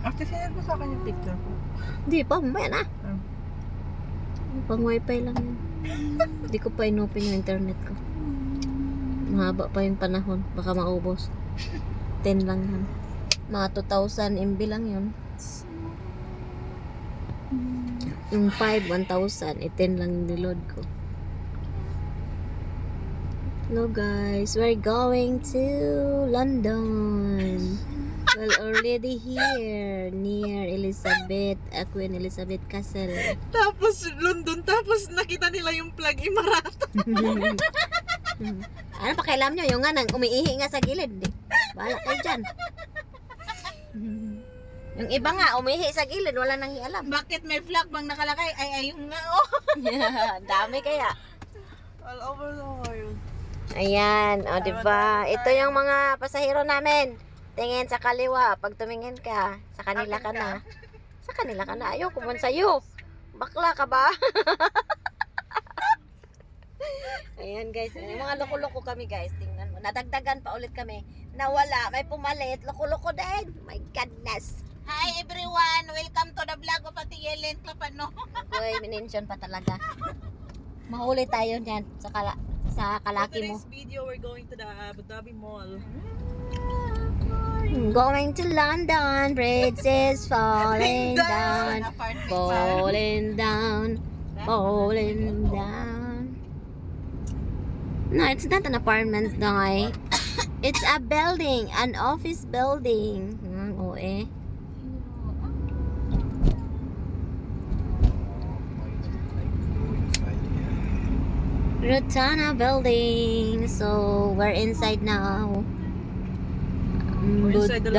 Ate, sinend mo sa akin yung picture ko. Hindi pa, mamaya na. Pang wifi lang yun. Hindi ko pa inopen yung internet ko. Mahaba pa yung panahon. Baka maubos. 10 lang yan. Mga 2,000 MB lang yun. Yung 5, 1,000. 10 lang yung niload ko. Hello guys, we're going to London. We're already here near Queen Elizabeth Castle. Tapos London, tapos nakita nila yung flag Imarat. Ano pakialam nyo? Yung nga nang umiihi nga sa gilid. Bahala kayo dyan. Yung iba nga, umihi sa gilid, wala nang hialam. Bakit may flag bang nakalakay? Ay, ayun nga, oh. Dami kaya. All over the world. Ayan, o diba? Ito yung mga pasahero namin. Tingin sa kaliwa. Pag tumingin ka, sa kanila ka na. Sa kanila ka na. Ayaw, kumun sa'yo. Bakla ka ba? Ayan guys, mga loko-loko kami guys. Tingnan mo. Nadagdagan pa ulit kami. Nawala, may pumalit. Loko-loko din. My goodness. Hi everyone! Welcome to the vlog of Ate Yelen Clapano. Uy, minention pa talaga. Mahuli tayo dyan sa kalaki mo. For today's video, we're going to the Abu Dhabi Mall. Going to London, bridge is falling down, falling down, falling down. No, it's not an apartment, guy. It's a building, an office building. Oo eh. Rotana building. So we're inside now. We're inside the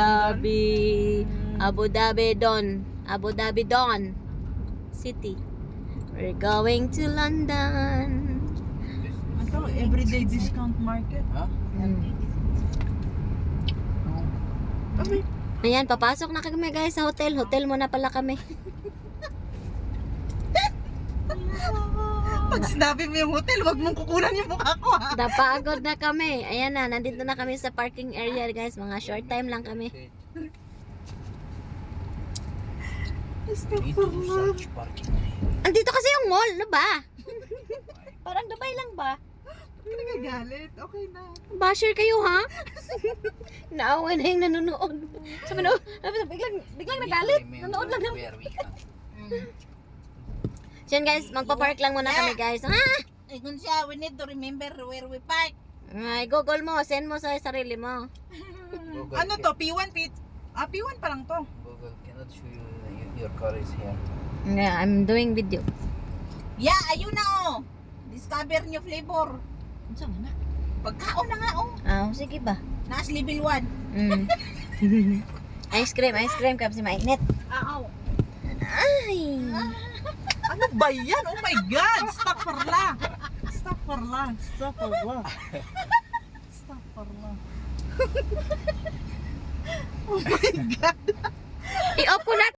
Abu Dhabi Don City. We're going to London. Ito, everyday discount market. Huh? Okay. Ayan, papasok na kami guys sa hotel. Hotel muna pala kami. Pag sinabi mo yung hotel, wag mong kukunan yung mukha ko, ha? Napagod na kami. Ayan na, nandito na kami sa parking area guys. Mga short time lang kami. Need to search parking. Andito kasi yung mall, ano ba? Parang Dubai lang ba? Huwag ka nagagalit. Okay na. Basher kayo ha? Naawa na yung nanonood. Sabi na, biglang nagalit. Nanonood lang naman. Where we can. So yun guys, magpa-park lang muna kami guys. Eh, kung siya, we need to remember where we park. Ay, Google mo, send mo sa sarili mo. Google Ano to? P1? P1 pa lang to. Google cannot show you your car is here. Yeah, I'm doing video. Yeah, ayun na, oh. Discover new flavor. Saan na? Pagkaon na nga, oh. Ah, sige ba? Naas level 1. Ice cream kasi mainit. Oo. Ay! Ano ba yan? Oh my God! Astaghfirullah! Astaghfirullah! Astaghfirullah! Astaghfirullah! Oh my God! I-off ko na